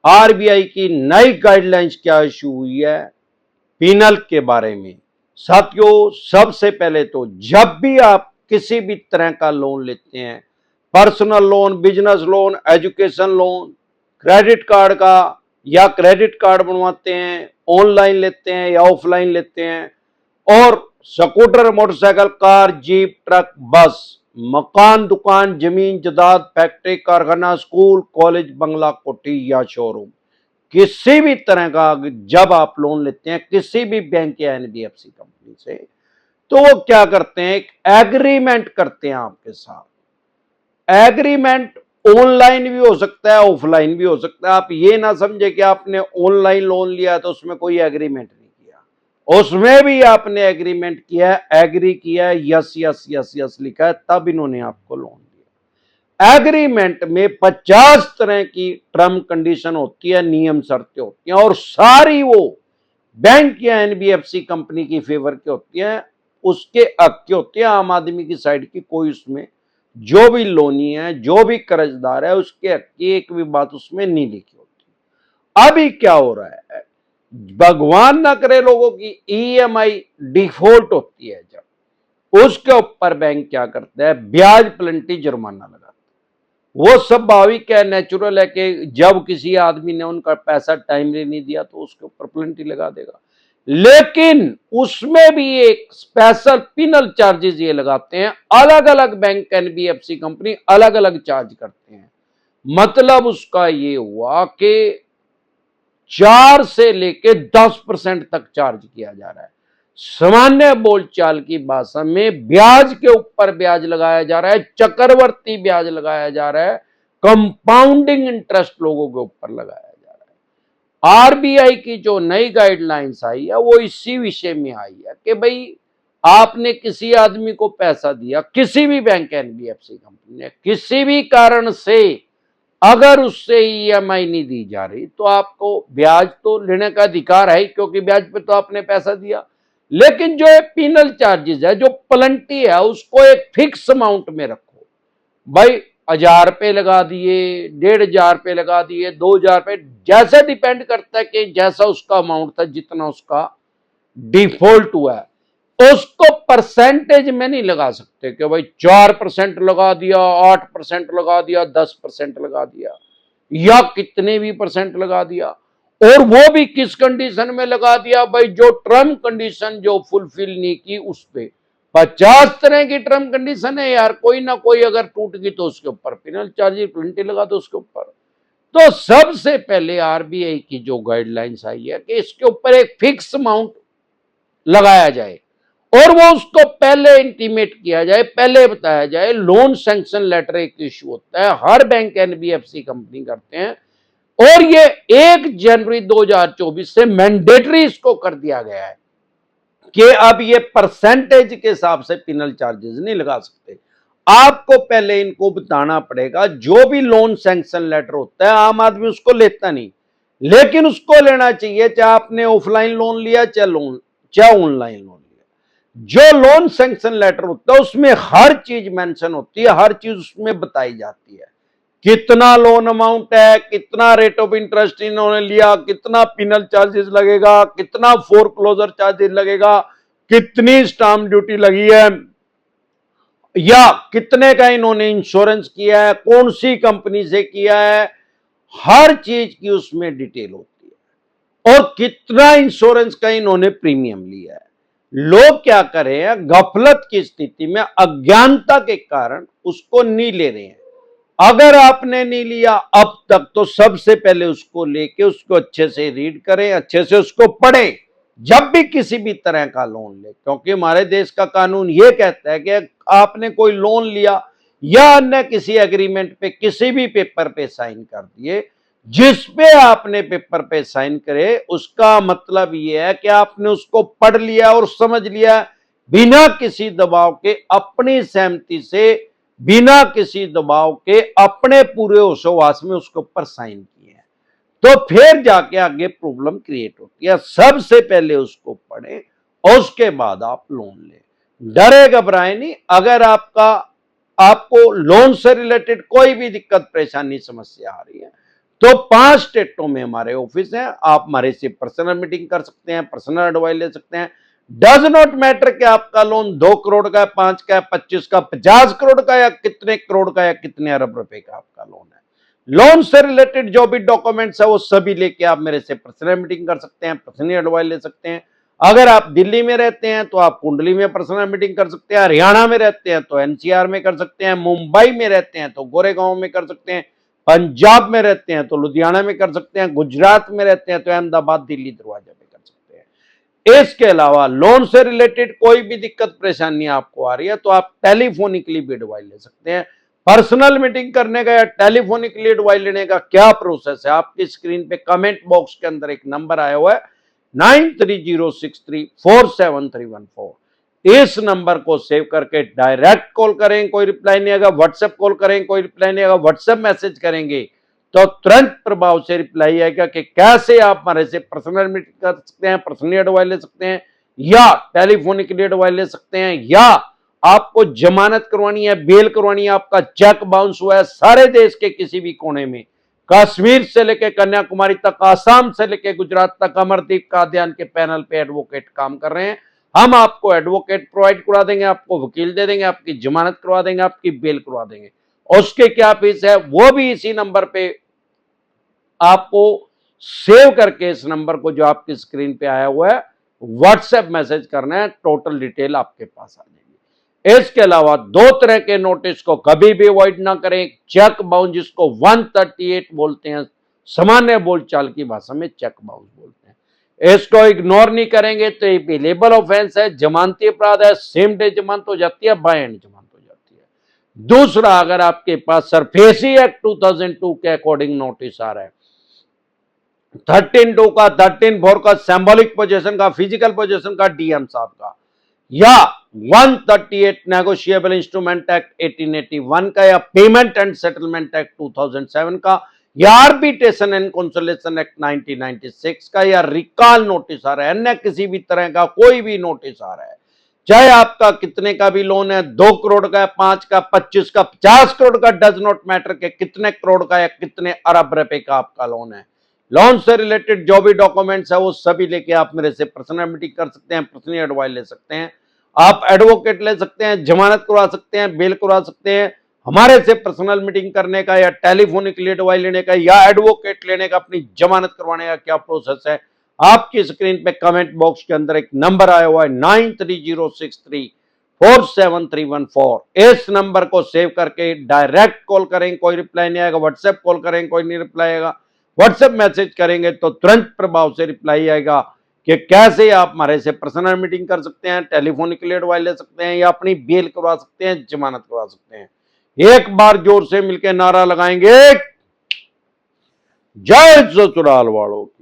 RBI की नई guidelines क्या इशू हुई है पिनल के बारे में। साथियों, सबसे पहले तो जब भी आप किसी भी तरह का लोन लेते हैं, personal loan, business loan, education loan, credit card का या क्रेडिट कार्ड बनवाते हैं, ऑनलाइन लेते हैं या ऑफलाइन लेते हैं, और scooter, motorcycle, car, jeep, truck, बस, मकान, दुकान, जमीन जायदाद, फैक्ट्री, कारखाना, स्कूल, कॉलेज, बंगला, कोठी या शोरूम, किसी भी तरह का जब आप लोन लेते हैं किसी भी बैंक या एनबीएफसी कंपनी से, तो वो क्या करते हैं, एक एग्रीमेंट करते हैं आपके साथ। एग्रीमेंट ऑनलाइन भी हो सकता है, ऑफलाइन भी हो सकता है। आप ये ना समझे कि आपने ऑनलाइन लोन लिया तो उसमें कोई एग्रीमेंट नहीं किया, उसमें भी आपने एग्रीमेंट किया है, एग्री किया है, यस यस यस यस लिखा है, तब इन्होंने आपको लोन दिया। एग्रीमेंट में 50 तरह की टर्म कंडीशन होती है, नियम शर्तें होती हैं, और सारी वो बैंक या एनबीएफसी कंपनी की फेवर की होती है, उसके हक की होती है। आम आदमी की साइड की कोई उसमें जो भी लोनी है, जो भी कर्जदार है, उसके हक की एक भी बात उसमें नहीं लिखी होती। अभी क्या हो रहा है, भगवान ना करे लोगों की ईएमआई डिफॉल्ट होती है, जब उसके ऊपर बैंक क्या करता है, ब्याज प्लेंटी जुर्माना लगाता है। वो स्वाभाविक है, नेचुरल है कि जब किसी आदमी ने उनका पैसा टाइमली नहीं दिया तो उसके ऊपर प्लेंटी लगा देगा, लेकिन उसमें भी एक स्पेशल पिनल चार्जेस ये लगाते हैं। अलग अलग बैंक, एनबीएफसी कंपनी अलग अलग चार्ज करते हैं। मतलब उसका ये हुआ कि 4 से लेके 10% तक चार्ज किया जा रहा है। सामान्य बोलचाल की भाषा में ब्याज के ऊपर ब्याज लगाया जा रहा है, चक्रवर्ती ब्याज लगाया जा रहा है, कंपाउंडिंग इंटरेस्ट लोगों के ऊपर लगाया जा रहा है। आरबीआई की जो नई गाइडलाइंस आई है वो इसी विषय में आई है कि भाई आपने किसी आदमी को पैसा दिया, किसी भी बैंक, एनबीएफसी कंपनी ने किसी भी कारण से अगर उससे ईएमआई नहीं दी जा रही तो आपको ब्याज तो लेने का अधिकार है, क्योंकि ब्याज पे तो आपने पैसा दिया। लेकिन जो पिनल चार्जेस है, जो प्लेंटी है, उसको एक फिक्स अमाउंट में रखो। भाई 1000 रुपये लगा दिए, 1500 रुपये लगा दिए, 2000 रुपये, जैसे डिपेंड करता है कि जैसा उसका अमाउंट था, जितना उसका डिफॉल्ट हुआ है, उसको परसेंटेज में नहीं लगा सकते कि भाई 4% लगा दिया, 8% लगा दिया, 10% लगा दिया, या कितने भी परसेंट लगा दिया। और वो भी किस कंडीशन में लगा दिया, भाई जो टर्म कंडीशन जो फुलफिल नहीं की उस पे 50 तरह की टर्म कंडीशन है यार, कोई ना कोई अगर टूट गई तो उसके ऊपर पिनल चार्जेस प्लेंटी लगा दो उसके ऊपर। तो सबसे पहले आरबीआई की जो गाइडलाइंस आई है कि इसके ऊपर एक फिक्स अमाउंट लगाया जाए, और वो उसको पहले इंटीमेट किया जाए, पहले बताया जाए। लोन सैंक्शन लेटर एक इश्यू होता है, हर बैंक, एनबीएफसी कंपनी करते हैं, और ये 1 जनवरी 2024 से मैंडेटरी इसको कर दिया गया है कि अब ये परसेंटेज के हिसाब से पिनल चार्जेस नहीं लगा सकते। आपको पहले इनको बताना पड़ेगा। जो भी लोन सैंक्शन लेटर होता है, आम आदमी उसको लेता नहीं, लेकिन उसको लेना चाहिए, चाहे आपने ऑफलाइन लोन लिया चाहे ऑनलाइन लोन लिया। जो लोन सैंक्शन लेटर होता है उसमें हर चीज मेंशन होती है, हर चीज उसमें बताई जाती है। कितना लोन अमाउंट है, कितना रेट ऑफ इंटरेस्ट इन्होंने लिया, कितना पिनल चार्जेस लगेगा, कितना फोरक्लोजर चार्जेस लगेगा, कितनी स्टाम्प ड्यूटी लगी है, या कितने का इन्होंने इंश्योरेंस किया है, कौन सी कंपनी से किया है, हर चीज की उसमें डिटेल होती है। और कितना इंश्योरेंस का इन्होंने प्रीमियम लिया है। लोग क्या कर रहे हैं, गफलत की स्थिति में, अज्ञानता के कारण उसको नहीं ले रहे हैं। अगर आपने नहीं लिया अब तक, तो सबसे पहले उसको लेके उसको अच्छे से रीड करें, अच्छे से उसको पढ़ें जब भी किसी भी तरह का लोन ले। क्योंकि हमारे देश का कानून ये कहता है कि आपने कोई लोन लिया या अन्य किसी एग्रीमेंट पे, किसी भी पेपर पे साइन कर दिए, जिस पे आपने पेपर पे साइन करे, उसका मतलब ये है कि आपने उसको पढ़ लिया और समझ लिया, बिना किसी दबाव के, अपनी सहमति से, बिना किसी दबाव के, अपने पूरे होशोवास में उसके ऊपर साइन किए हैं। तो फिर जाके आगे प्रॉब्लम क्रिएट होती है। सबसे पहले उसको पढ़ें और उसके बाद आप लोन लें। डरे घबराए नहीं। अगर आपको लोन से रिलेटेड कोई भी दिक्कत, परेशानी, समस्या आ रही है तो 5 स्टेटों में हमारे ऑफिस हैं। आप हमारे से पर्सनल मीटिंग कर सकते हैं, पर्सनल एडवाइस ले सकते हैं। डज नॉट मैटर कि आपका लोन 2 करोड़ का है, 5 का है, 25 का, 50 करोड़ का, या कितने करोड़ का, या कितने अरब रुपए का आपका लोन है। लोन से रिलेटेड जो भी डॉक्यूमेंट्स है वो सभी लेके आप मेरे से पर्सनल मीटिंग कर सकते हैं, पर्सनल एडवाइस ले सकते हैं। अगर आप दिल्ली में रहते हैं तो आप कुंडली में पर्सनल मीटिंग कर सकते हैं, हरियाणा में रहते हैं तो एनसीआर में कर सकते हैं, मुंबई में रहते हैं तो गोरेगांव में कर सकते हैं, पंजाब में रहते हैं तो लुधियाना में कर सकते हैं, गुजरात में रहते हैं तो अहमदाबाद, दिल्ली, दरवाजा में कर सकते हैं। इसके अलावा लोन से रिलेटेड कोई भी दिक्कत परेशानी आपको आ रही है तो आप टेलीफोनिकली भी एडवाइस ले सकते हैं। पर्सनल मीटिंग करने का या टेलीफोनिकली एडवाइस लेने का क्या प्रोसेस है, आपकी स्क्रीन पे कमेंट बॉक्स के अंदर एक नंबर आया हुआ है 9306347314। इस नंबर को सेव करके डायरेक्ट कॉल करें, कोई रिप्लाई नहीं आएगा, व्हाट्सएप कॉल करें, कोई रिप्लाई नहीं आएगा, व्हाट्सएप मैसेज करेंगे तो तुरंत प्रभाव से रिप्लाई आएगा कि कैसे आप हमारे से पर्सनल मीटिंग कर सकते हैं, पर्सनल एडवाइस ले सकते हैं, या टेलीफोनिकली एडवाइस ले सकते हैं, या आपको जमानत करवानी है, बेल करवानी है, आपका चेक बाउंस हुआ है, सारे देश के किसी भी कोने में, कश्मीर से लेकर कन्याकुमारी तक, आसाम से लेकर गुजरात तक, अमरदीप कादियान के पैनल पे एडवोकेट काम कर रहे हैं। हम आपको एडवोकेट प्रोवाइड करा देंगे, आपको वकील दे देंगे, आपकी जमानत करवा देंगे, आपकी बेल करवा देंगे। उसके क्या फीस है वो भी इसी नंबर पे आपको सेव करके, इस नंबर को जो आपकी स्क्रीन पे आया हुआ है व्हाट्सएप मैसेज करना है, टोटल डिटेल आपके पास आ जाएगी। इसके अलावा 2 तरह के नोटिस को कभी भी अवॉइड ना करें। चेक बाउंस, जिसको 138 बोलते हैं, सामान्य बोलचाल की भाषा में चेक बाउंस बोलते हैं, इसको इग्नोर नहीं करेंगे तो ये बिलेबल ऑफेंस है, जमानती अपराध है, सेम डे जमानत हो जाती है, बाय एंड जमानत हो जाती है। दूसरा, अगर आपके पास सरफेसी एक्ट 2002 के अकॉर्डिंग नोटिस आ रहा है, 13(2) का, 13(4) का, सिंबॉलिक पोजीशन का, फिजिकल पोजीशन का, डीएम साहब का, या 138 नेगोशिएबल इंस्ट्रूमेंट एक्ट 1881 का, या पेमेंट एंड सेटलमेंट एक्ट 2007 का, या आर्बिट्रेशन एंड कंसोलिडेशन एक्ट 1996 का, या रिकॉल नोटिस आ रहा है, अन्य किसी भी तरह का कोई भी नोटिस आ रहा है, चाहे आपका कितने का भी लोन है, 2 करोड़ का, 5 का, 25 का, 50 करोड़ का, डज नॉट मैटर के कितने करोड़ का या कितने अरब रुपए का आपका लोन है, लोन से रिलेटेड जो भी डॉक्यूमेंट्स है वो सभी लेके आप मेरे से पर्सनल मीटिंग कर सकते हैं, पर्सनल एडवाइस ले सकते हैं, आप एडवोकेट ले सकते हैं, जमानत करवा सकते हैं, बेल करवा सकते हैं। हमारे से पर्सनल मीटिंग करने का या टेलीफोनिकली एडवाइस लेने का या एडवोकेट लेने का, अपनी जमानत करवाने का क्या प्रोसेस है, आपकी स्क्रीन पे कमेंट बॉक्स के अंदर एक नंबर आया हुआ है 9306347314। इस नंबर को सेव करके डायरेक्ट कॉल करें, कोई रिप्लाई नहीं आएगा, व्हाट्सएप कॉल करें, कोई नहीं रिप्लाई आएगा, व्हाट्सएप मैसेज करेंगे तो तुरंत प्रभाव से रिप्लाई आएगा कि कैसे आप हमारे से पर्सनल मीटिंग कर सकते हैं, टेलीफोनिकली एडवाइस ले सकते हैं, या अपनी बेल करवा सकते हैं, जमानत करवा सकते हैं। एक बार जोर से मिलकर नारा लगाएंगे, जय ससुराल वालों की।